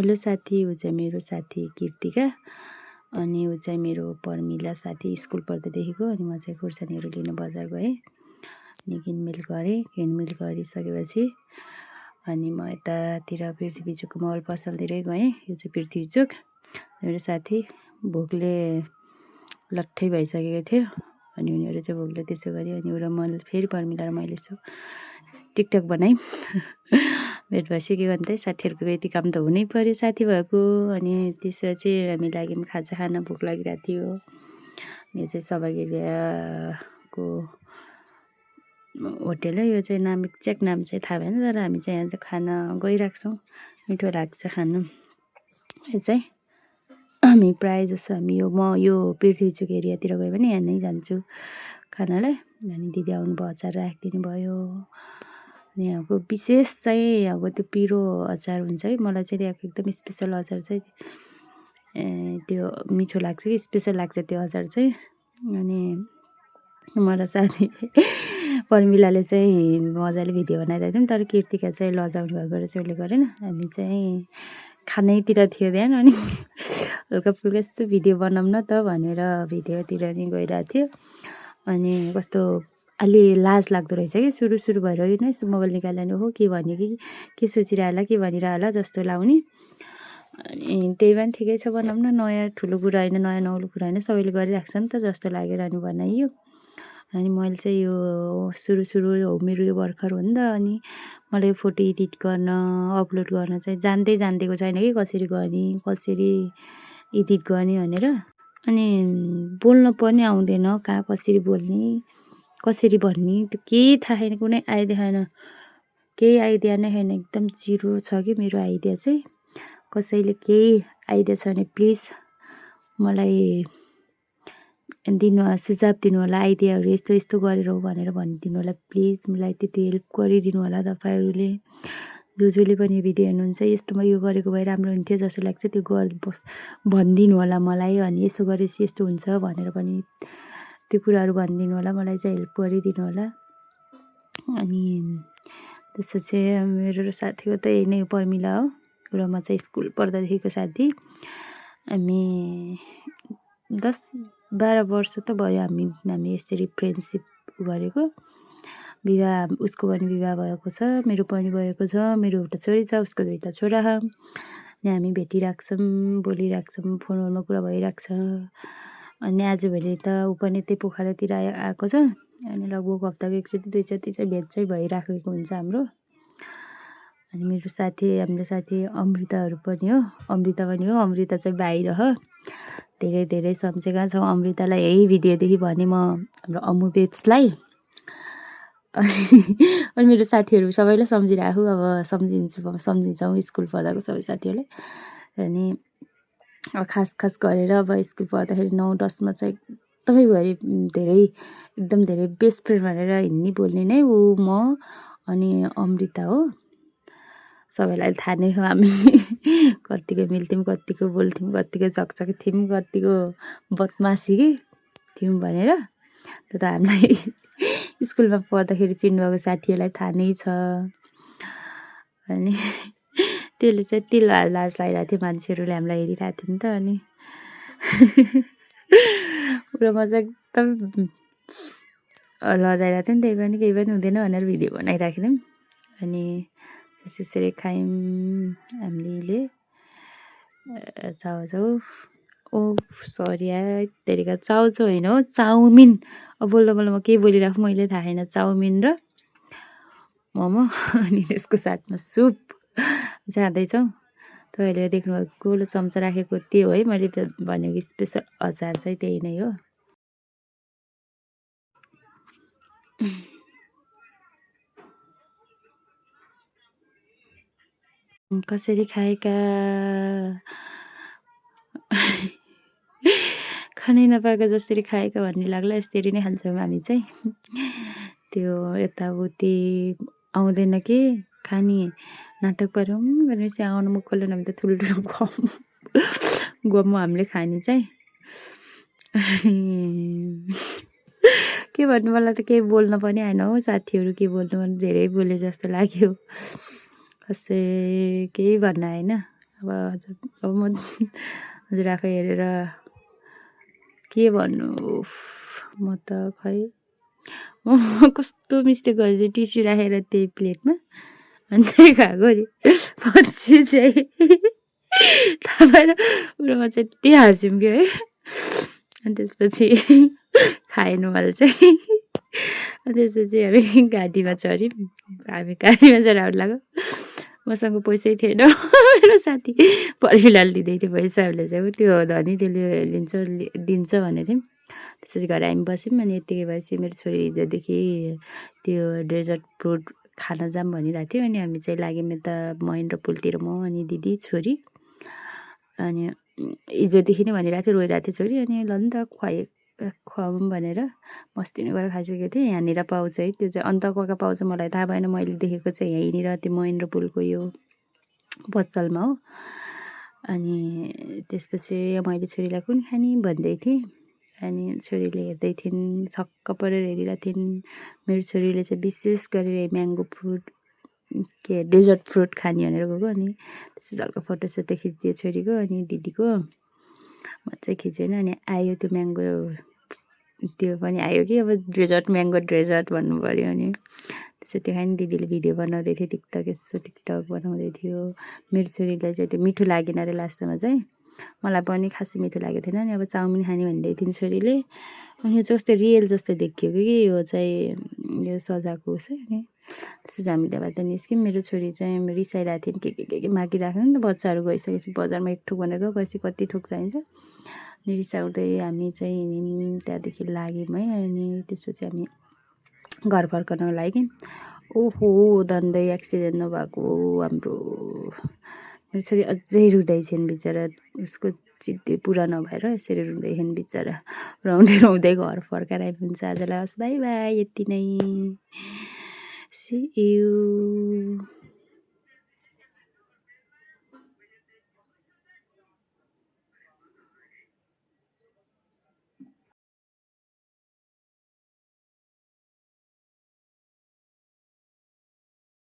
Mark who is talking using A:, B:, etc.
A: Hello साथी, ऊ चाहिँ मेरो साथी कृतिका अनि ऊ चाहिँ मेरो पर्मिला साथी स्कुल पढ्दादेखिको। अनि म चाहिँ खुर्सानीहरू लिन बजार गएँ अनि किनमेल गरेँ। किनमेल गरिसकेपछि अनि म यतातिर पृथ्वी चोकको मोबाइल पसलतिरै गएँ। यो चाहिँ पृथ्वी चोक। मेरो साथी भोकले लट्ठै भइसकेको थियो अनि उनीहरू चाहिँ भोकले त्यसो गरी अनि ऊ र मैले फेरि पर्मिला र मैले यसो टिकटक बनायौँ। भेट भएपछि के गर्नु त साथीहरूको यति काम त हुनै पऱ्यो साथी भएको। अनि त्यसपछि हामी लाग्यौँ खाजा खान, भोक लागिरहेको थियो। यो चाहिँ सभागिरीको होटेल हो। यो चाहिँ नाम एक्ज्याक्ट नाम चाहिँ थाहा भएन, तर हामी चाहिँ यहाँ चाहिँ खान गइरहेको छौँ। मिठो लाग्छ खानु। यो चाहिँ हामी प्रायः जस्तो म यो पृथ्वी चोक एरियातिर गयो भने यहाँ नै जान्छु खानालाई। अनि दिदी आउनुभयो, अचार राखिदिनु भयो। अनि यहाँको विशेष चाहिँ यहाँको त्यो पिरो अचार हुन्छ है। मलाई चाहिँ यहाँको एकदम स्पेसल अचार चाहिँ त्यो मिठो लाग्छ कि स्पेसल लाग्छ त्यो अचार चाहिँ। अनि मलाई साथी पर्मिलाले चाहिँ मजाले भिडियो बनाइरहेको थियौँ, तर कृतिका चाहिँ लजाउनु भएको रहेछ, उसले गरेन। हामी चाहिँ खानैतिर थियो ध्यान। अनि हल्का फुल्का यस्तो भिडियो बनाऊँ न त भनेर भिडियोतिर नि गइरहेको थियो। अनि कस्तो अलि लाज लाग्दो रहेछ कि सुरु भएर नै मोबाइल निकाल्यो हो के भन्यो के सोचिरह होला के भनिरह होला जस्तो लाउने। अनि त्यही भए पनि ठिकै छ, बनाऊँ न, नयाँ ठुलो कुरा होइन, नयाँ नौलो कुरा होइन, सबैले गरिरहेको छ नि त जस्तो लागेर अनि बनाइयो। अनि मैले चाहिँ यो सुरु हो मेरो यो भर्खर हो नि त। अनि मलाई फोटो एडिट गर्न अपलोड गर्न चाहिँ जान्देको छैन कि कसरी गर्ने कसरी एडिट गर्ने भनेर। अनि बोल्न पनि आउँदैन, कहाँ कसरी बोल्ने कसरी भन्ने त्यो केही थाहा छैन, कुनै आइडिया छैन, केही आइडिया नै छैन। एकदम जिरो छ कि मेरो आइडिया चाहिँ। कसैले केही आइडिया छ भने प्लिज मलाई सुझाव दिनु होला, आइडियाहरू यस्तो यस्तो गरेर हो भनेर भनिदिनु होला प्लिज। मलाई त्यति हेल्प गरिदिनु होला तपाईँहरूले। जसले पनि भिडियो हेर्नुहुन्छ यस्तोमा यो गरेको भए राम्रो हुन्थ्यो जस्तो लाग्छ त्यो भनिदिनु होला मलाई। अनि यसो गरेपछि यस्तो हुन्छ भनेर पनि त्यो कुराहरू भनिदिनु होला, मलाई चाहिँ हेल्प गरिदिनु होला। अनि त्यसपछि मेरो साथीको त यही नै पर्मिला हो र म चाहिँ स्कुल पढ्दादेखिको साथी। हामी 10-12 वर्ष त भयो हामी यसरी फ्रेन्डसिप गरेको। विवाह उसको पनि विवाह भएको छ, मेरो पनि भएको छ। मेरो एउटा छोरी छ, उसको 2टा छोरा छ। अनि हामी भेटिरहेको छौँ, बोलिरहेको छौँ, फोनहरूमा कुरा भइरहेको छ। अनि आजभोलि त ऊ पनि त्यही पोखरातिर आएको छ। अनि लगभग हप्ताको एकचोटि दुईचोटि चाहिँ भेट चाहिँ भइराखेको हुन्छ हाम्रो। अनि मेरो हाम्रो साथी अमृताहरू पनि हो, अमृता चाहिँ बाहिर हो। धेरै सम्झेका छौँ अमृतालाई। यही भिडियोदेखि भने म हाम्रो अम्मु बेब्सलाई। अनि मेरो साथीहरू सबैलाई सम्झिरहेको, अब सम्झिन्छौँ स्कुल पढ्दाको सबै साथीहरूलाई। अनि खास गरेर अब स्कुल पढ्दाखेरि 9-10मा चाहिँ एकदम धेरै बेस्ट फ्रेन्ड भनेर हिँड्ने बोल्ने नै ऊ म अनि अमृता हो। सबैलाई थाहा नै हो हामी कतिको मिल्थ्यौँ, कतिको बोल्थ्यौँ, कतिको झकझक थियौँ, कतिको बदमासी थियौँ भनेर। त्यो त हामीलाई स्कुलमा पढ्दाखेरि चिन्नुभएको साथीहरूलाई थाहा नै छ। अनि त्यसले चाहिँ तिल लाज लागिरहेको थियो, मान्छेहरूले हामीलाई हेरिरहेको थियो नि त। अनि र म चाहिँ एकदम लजाइरहेको थियो नि, त्यही पनि केही पनि हुँदैन भनेर भिडियो बनाइराखेको थियौँ। अनि त्यसरी खायौँ हामीले चाउचाउ। ओ सरी तेरिका चाउचाउ होइन हो, चाउमिन। अब बोल्दा म के बोलिरहेको मैले थाहा छैन। चाउमिन र मोमो अनि त्यसको साथमा सुप जाँदैछौँ। तपाईँहरूले देख्नुभएको गोलो चम्चा राखेको त्यो है मैले त भनेको स्पेसल अचार चाहिँ त्यही नै हो। कसरी खाएका खानै नपाएको जसरी खाएका भन्ने लाग्ला, यसरी नै खान्छौँ हामी चाहिँ। त्यो यताउति आउँदैन कि खाने नाटक पारौँ भनेपछि आउनु मुख खोल्यो भने त ठुल्ठुलो गम हामीले खाने चाहिँ। के भन्नु, मलाई त केही बोल्न पनि आएन हो साथीहरू, के बोल्नु भने धेरै बोले जस्तो लाग्यो। कसै केही भन्न आएन। अब म हजुर आफै हेरेर के भन्नु उफ, म त खै म कस्तो मिस्टेक गरेछु टिस्यु राखेर त्यही प्लेटमा अनि त्यही खाएको नि पछि चाहिँ थाहा भएन उनीमा चाहिँ यति हाँस्यौँ कि है अनि त्यसपछि खाएन मैले चाहिँ अनि त्यसपछि हामी गाडीमा चढ्यौँ हामी गाडीमा चढेर आउनु लाग्यो मसँग पैसै थिएन मेरो साथी परिलाल दिँदै थियो पैसा उसले चाहिँ त्यो धनी त्यसले दिन्छ भनेको थियौँ त्यसपछि घर हामी बस्यौँ अनि यत्तिकै भएपछि मेरो छोरी हिजोदेखि त्यो डेजर्ट फ्रुट खान जाऊँ भनिरहेको थियो अनि हामी चाहिँ लाग्यौँ यता महेन्द्र पुलतिर म अनि दिदी छोरी अनि हिजोदेखि नै भनिरहेको थियो रोइरहेको थियो छोरी अनि ल नि त खुवाऊँ भनेर मस्ती नै गरेर खाइसकेको थिएँ यहाँनिर पाउँछ है त्यो चाहिँ अन्त कहाँ पाउँछ मलाई थाहा भएन मैले देखेको चाहिँ यहीँनिर त्यो महेन्द्र पुलको यो पसलमा हो अनि त्यसपछि मैले छोरीलाई कुन खाने भन्दै थिएँ अनि छोरीले हेर्दै थिइन् छक्क परेर हेरिरहेको थिइन् मेरो छोरीले चाहिँ विशेष गरेर म्याङ्गो फ्रुट के डेजर्ट फ्रुट खाने भनेर गएको अनि त्यसपछि हल्का फोटोसोटो खिचिदियो छोरीको अनि दिदीको मजाले खिचेन अनि आयो त्यो म्याङ्गो त्यो पनि आयो कि अब डेजर्ट म्याङ्गो डेजर्ट भन्नु पऱ्यो अनि त्यसो त्यो खायो नि दिदीले भिडियो बनाउँदै थियो टिकटक बनाउँदै थियो मेरो छोरीलाई चाहिँ त्यो मिठो लागेन अरे लास्टमा चाहिँ मलाई पनि खासै मिठो लागेको थिएन नि अब चाउमिन खाने भन्दै थिइन् छोरीले अनि यो चाहिँ कस्तो रियल जस्तो देखियो कि यो चाहिँ यो सजाएको होस् अनि त्यसपछि हामी त्यहाँबाट निस्क्यौँ मेरो छोरी चाहिँ रिसाइरहेको थियो के मागिरहेको थियो नि त बच्चाहरू गइसकेपछि बजारमा एक ठुक भनेको गएपछि कति ठुक चाहिन्छ अनि रिसाउँदै हामी चाहिँ हिँड्यौँ त्यहाँदेखि लाग्यौँ है अनि त्यसपछि हामी घर फर्कन लाग्यौँ ओहो दन्दै एक्सिडेन्ट नभएको हाम्रो मेरो छोरी अझै रुँदै छिन् बिचरा उसको चित्ते पुरा नभएर यसरी रुँदै छिन् बिचरा रुँदै घर फर्काएर आइपुग्छ आजलाई हस् बाई बाई यति नै सी यू